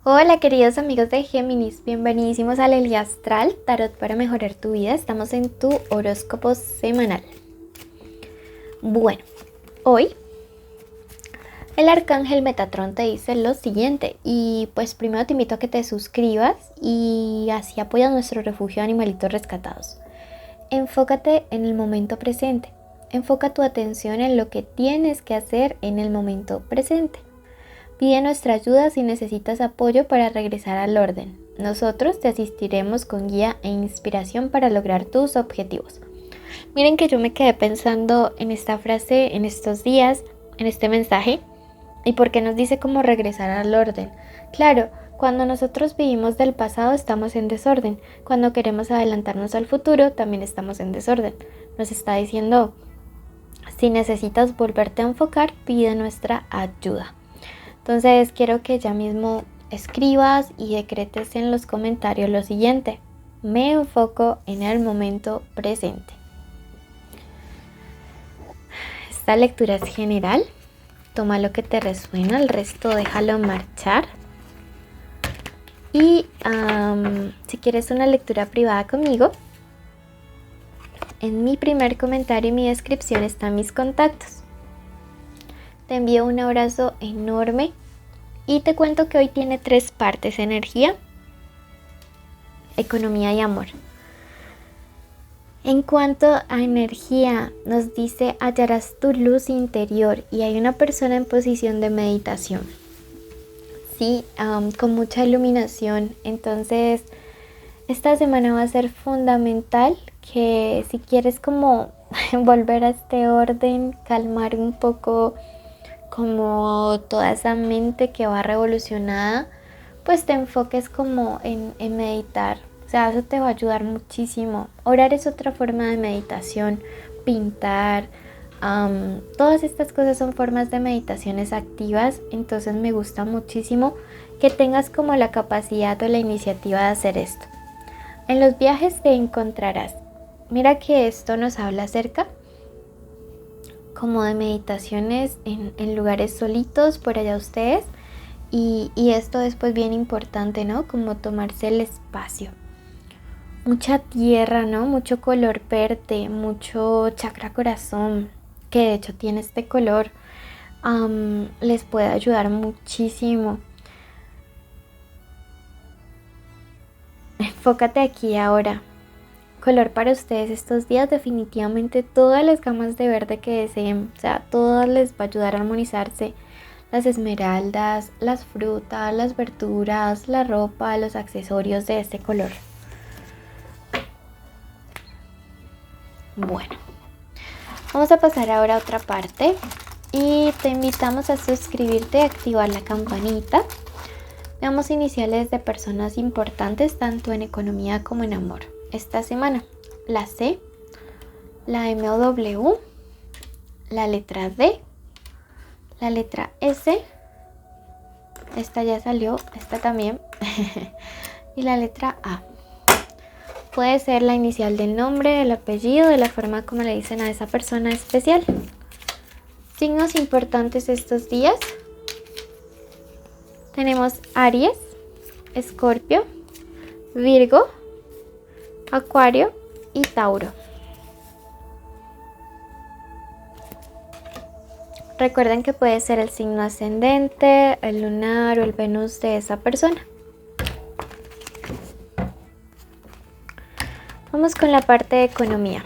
Hola queridos amigos de Géminis, bienvenidísimos al Elia Astral, Tarot para mejorar tu vida. Estamos en tu horóscopo semanal. Bueno, hoy el arcángel Metatrón te dice lo siguiente y pues primero te invito a que te suscribas y así apoyas nuestro refugio de animalitos rescatados. Enfócate en el momento presente, enfoca tu atención en lo que tienes que hacer en el momento presente. Pide nuestra ayuda si necesitas apoyo para regresar al orden. Nosotros te asistiremos con guía e inspiración para lograr tus objetivos. Miren que yo me quedé pensando en esta frase en estos días, en este mensaje, y por qué nos dice cómo regresar al orden. Claro, cuando nosotros vivimos del pasado estamos en desorden. Cuando queremos adelantarnos al futuro también estamos en desorden. Nos está diciendo, si necesitas volverte a enfocar, pide nuestra ayuda. Entonces quiero que ya mismo escribas y decretes en los comentarios lo siguiente: me enfoco en el momento presente. Esta lectura es general, toma lo que te resuena, el resto déjalo marchar. Y si quieres una lectura privada conmigo, en mi primer comentario y mi descripción están mis contactos. Te envío un abrazo enorme y te cuento que hoy tiene 3 partes: energía, economía y amor. En cuanto a energía, nos dice hallarás tu luz interior y hay una persona en posición de meditación. Sí, con mucha iluminación. Entonces, esta semana va a ser fundamental que si quieres como volver a este orden, calmar un poco como toda esa mente que va revolucionada, pues te enfoques como en meditar. O sea, eso te va a ayudar muchísimo. Orar es otra forma de meditación, pintar, todas estas cosas son formas de meditaciones activas. Entonces me gusta muchísimo que tengas como la capacidad o la iniciativa de hacer esto. En los viajes te encontrarás. Mira que esto nos habla acerca como de meditaciones en lugares solitos, por allá ustedes, y esto es pues bien importante, ¿no? Como tomarse el espacio. Mucha tierra, ¿no? Mucho color verde, mucho chakra corazón, que de hecho tiene este color, les puede ayudar muchísimo. Enfócate aquí ahora. Color para ustedes estos días, definitivamente todas las gamas de verde que deseen, o sea, todas les va a ayudar a armonizarse. Las esmeraldas, las frutas, las verduras, la ropa, los accesorios de este color. Bueno, vamos a pasar ahora a otra parte y te invitamos a suscribirte y activar la campanita. Veamos iniciales de personas importantes tanto en economía como en amor esta semana: la C, la M o W, la letra D, la letra S, esta ya salió, esta también, y la letra A. Puede ser la inicial del nombre, del apellido, de la forma como le dicen a esa persona especial. Signos importantes estos días: tenemos Aries, Escorpio, Virgo, Acuario y Tauro. Recuerden que puede ser el signo ascendente, el lunar o el Venus de esa persona. Vamos con la parte de economía.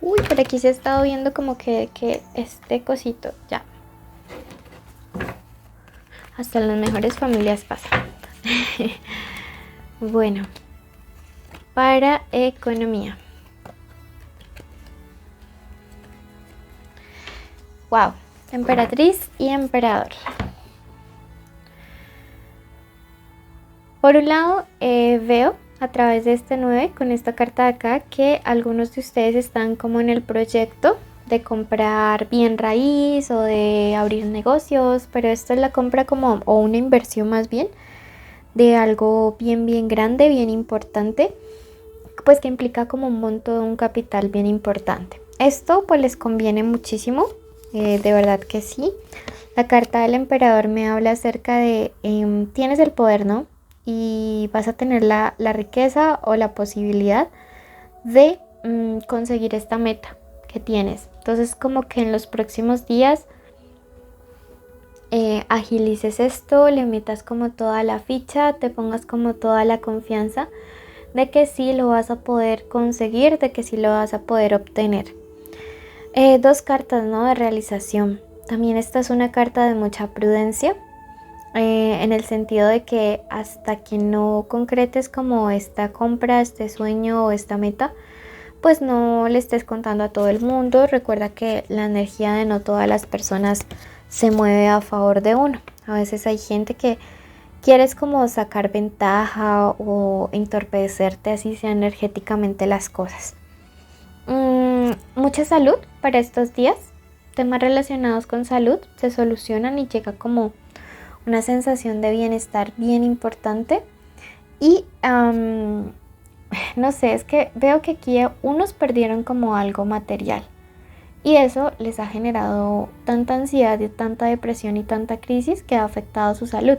Uy, por aquí se ha estado viendo como que este cosito ya. Hasta en las mejores familias pasa. Bueno, para economía. Wow, emperatriz y emperador. Por un lado, veo a través de este 9 con esta carta de acá que algunos de ustedes están como en el proyecto de comprar bien raíz o de abrir negocios, pero esto es la compra como, o una inversión más bien, de algo bien grande, bien importante, pues que implica como un monto de un capital bien importante. Esto pues les conviene muchísimo, de verdad que sí. La carta del emperador me habla acerca de tienes el poder, ¿no? Y vas a tener la riqueza o la posibilidad de conseguir esta meta que tienes. Entonces como que en los próximos días agilices esto, le metas como toda la ficha, te pongas como toda la confianza de que sí lo vas a poder conseguir, de que sí lo vas a poder obtener. Dos cartas, ¿no? De realización. También esta es una carta de mucha prudencia, en el sentido de que hasta que no concretes como esta compra, este sueño o esta meta, pues no le estés contando a todo el mundo. Recuerda que la energía de no todas las personas se mueve a favor de uno. A veces hay gente que quieres como sacar ventaja o entorpecerte así sea energéticamente las cosas. Mucha salud para estos días. Temas relacionados con salud se solucionan y llega como una sensación de bienestar bien importante. Y no sé, es que veo que aquí unos perdieron como algo material. Y eso les ha generado tanta ansiedad y tanta depresión y tanta crisis que ha afectado su salud.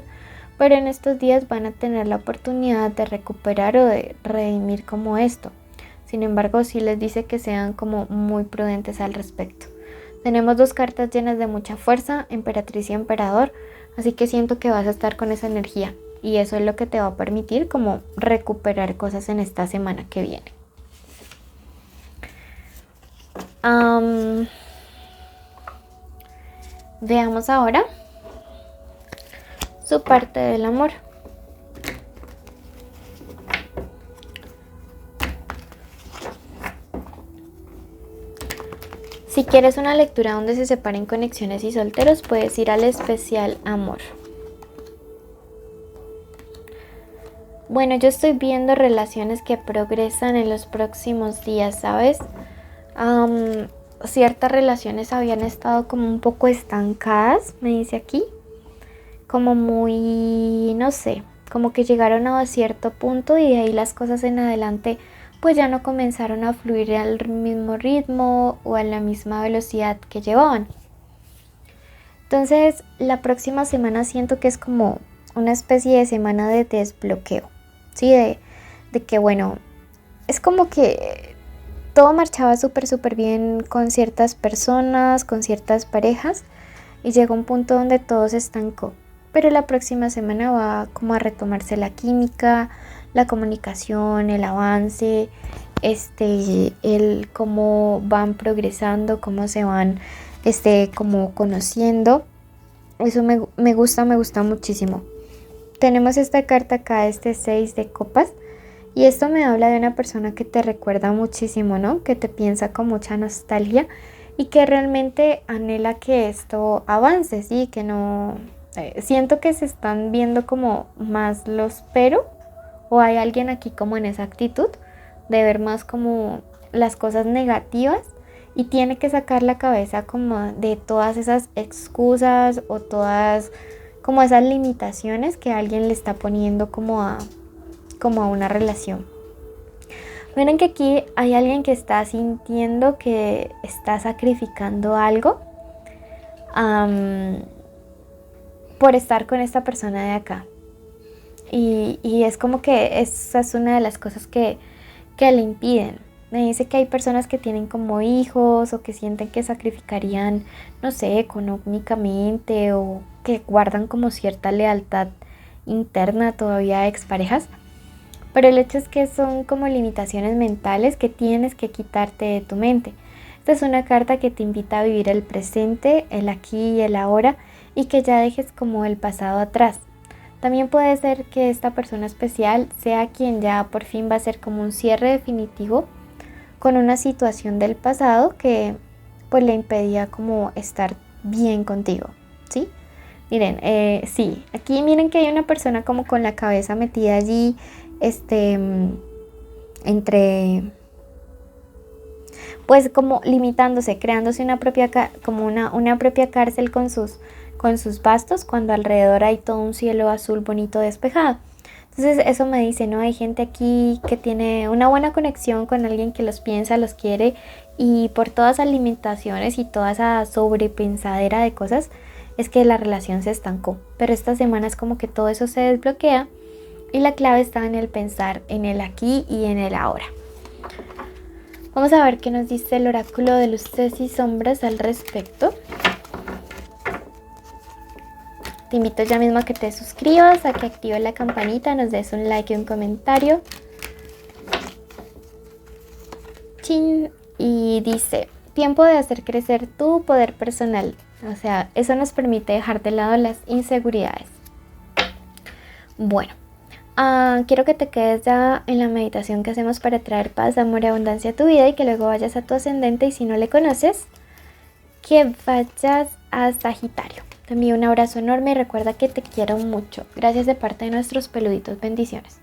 Pero en estos días van a tener la oportunidad de recuperar o de redimir como esto. Sin embargo, sí les dice que sean como muy prudentes al respecto. Tenemos dos cartas llenas de mucha fuerza, emperatriz y emperador. Así que siento que vas a estar con esa energía. Y eso es lo que te va a permitir como recuperar cosas en esta semana que viene. Veamos ahora su parte del amor. Si quieres una lectura donde se separen conexiones y solteros, puedes ir al especial amor. Bueno, yo estoy viendo relaciones que progresan en los próximos días, ¿sabes? Ciertas relaciones habían estado como un poco estancadas, me dice aquí. Como muy, no sé, como que llegaron a cierto punto y de ahí las cosas en adelante pues ya no comenzaron a fluir al mismo ritmo o a la misma velocidad que llevaban. Entonces la próxima semana siento que es como una especie de semana de desbloqueo, ¿sí? De que bueno, es como que todo marchaba súper bien con ciertas personas, con ciertas parejas y llegó un punto donde todo se estancó. Pero la próxima semana va como a retomarse la química, la comunicación, el avance, el cómo van progresando, cómo se van como conociendo. Eso me gusta muchísimo. Tenemos esta carta acá, 6 de copas. Y esto me habla de una persona que te recuerda muchísimo, ¿no? Que te piensa con mucha nostalgia y que realmente anhela que esto avance, ¿sí? Que no... siento que se están viendo como más los o hay alguien aquí como en esa actitud de ver más como las cosas negativas y tiene que sacar la cabeza como de todas esas excusas o todas como esas limitaciones que alguien le está poniendo como a una relación. Miren que aquí hay alguien que está sintiendo que está sacrificando algo por estar con esta persona de acá. Y es como que esa es una de las cosas que le impiden. Me dice que hay personas que tienen como hijos o que sienten que sacrificarían, no sé, económicamente o que guardan como cierta lealtad interna todavía a exparejas. Pero el hecho es que son como limitaciones mentales que tienes que quitarte de tu mente. Esta es una carta que te invita a vivir el presente, el aquí y el ahora y que ya dejes como el pasado atrás. También puede ser que esta persona especial sea quien ya por fin va a ser como un cierre definitivo con una situación del pasado que pues le impedía como estar bien contigo, ¿sí? Miren, sí, aquí miren que hay una persona como con la cabeza metida allí, entre, pues como limitándose, creándose una propia cárcel con sus bastos cuando alrededor hay todo un cielo azul bonito despejado. Entonces eso me dice, ¿no? Hay gente aquí que tiene una buena conexión con alguien que los piensa, los quiere y por todas esas limitaciones y toda esa sobrepensadera de cosas es que la relación se estancó. Pero esta semana es como que todo eso se desbloquea y la clave está en el pensar en el aquí y en el ahora. Vamos a ver qué nos dice el oráculo de luces y sombras al respecto. Te invito ya mismo a que te suscribas, a que actives la campanita, nos des un like y un comentario. Chin. Y dice, tiempo de hacer crecer tu poder personal. O sea, eso nos permite dejar de lado las inseguridades. Bueno, quiero que te quedes ya en la meditación que hacemos para traer paz, amor y abundancia a tu vida y que luego vayas a tu ascendente y si no le conoces, que vayas a Sagitario. Te envío un abrazo enorme y recuerda que te quiero mucho. Gracias de parte de nuestros peluditos. Bendiciones.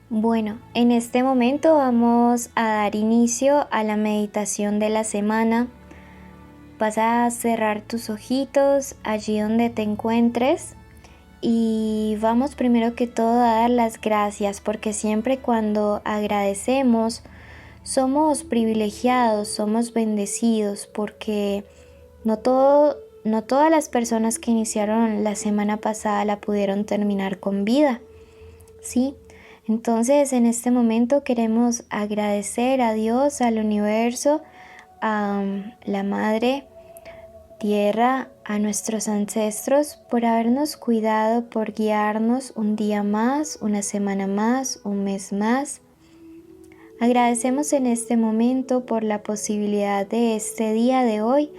Bueno, en este momento vamos a dar inicio a la meditación de la semana. Vas a cerrar tus ojitos allí donde te encuentres y vamos primero que todo a dar las gracias porque siempre cuando agradecemos somos privilegiados, somos bendecidos porque no todas las personas que iniciaron la semana pasada la pudieron terminar con vida, ¿sí? Entonces en este momento queremos agradecer a Dios, al universo, a la Madre Tierra, a nuestros ancestros por habernos cuidado, por guiarnos un día más, una semana más, un mes más. Agradecemos en este momento por la posibilidad de este día de hoy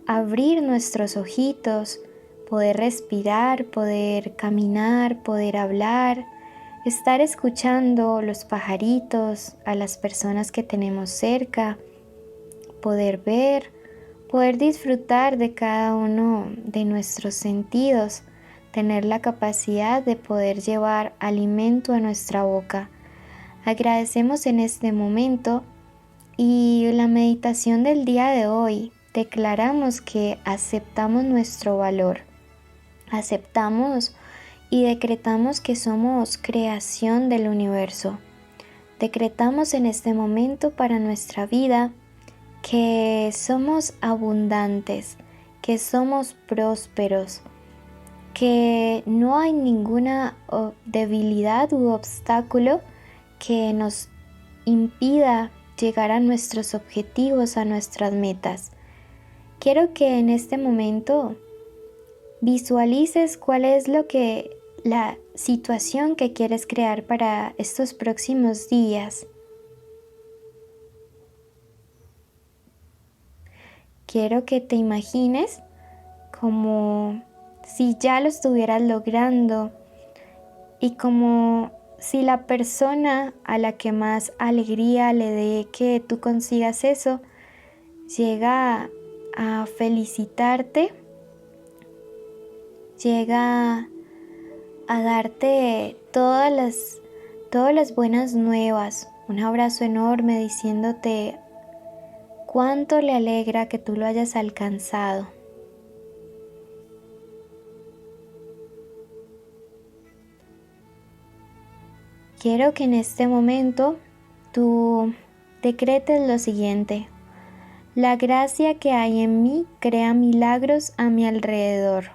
abrir nuestros ojitos, poder respirar, poder caminar, poder hablar, estar escuchando los pajaritos, a las personas que tenemos cerca, poder ver, poder disfrutar de cada uno de nuestros sentidos, tener la capacidad de poder llevar alimento a nuestra boca. Agradecemos en este momento y la meditación del día de hoy declaramos que aceptamos nuestro valor, aceptamos y decretamos que somos creación del universo. Decretamos en este momento para nuestra vida que somos abundantes, que somos prósperos, que no hay ninguna debilidad u obstáculo que nos impida llegar a nuestros objetivos, a nuestras metas. Quiero que en este momento visualices cuál es la situación que quieres crear para estos próximos días. Quiero que te imagines como si ya lo estuvieras logrando y como si la persona a la que más alegría le dé que tú consigas eso llega a felicitarte, llega a darte todas las buenas nuevas, un abrazo enorme diciéndote cuánto le alegra que tú lo hayas alcanzado. Quiero que en este momento tú decretes lo siguiente: la gracia que hay en mí crea milagros a mi alrededor.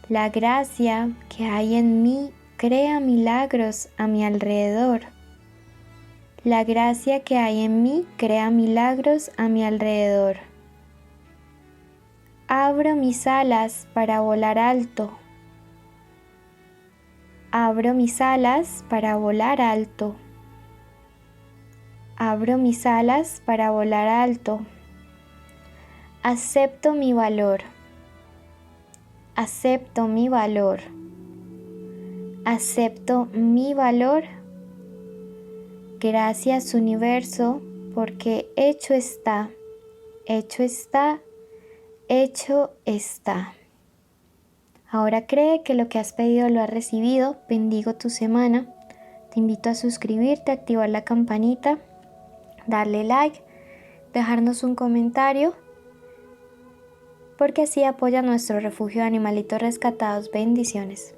La gracia que hay en mí crea milagros a mi alrededor. La gracia que hay en mí crea milagros a mi alrededor. Abro mis alas para volar alto. Abro mis alas para volar alto. Abro mis alas para volar alto. Acepto mi valor. Acepto mi valor. Acepto mi valor. Gracias, universo, porque hecho está, hecho está, hecho está. Ahora cree que lo que has pedido lo has recibido. Bendigo tu semana. Te invito a suscribirte, activar la campanita, darle like, dejarnos un comentario, porque así apoya nuestro refugio de animalitos rescatados. Bendiciones.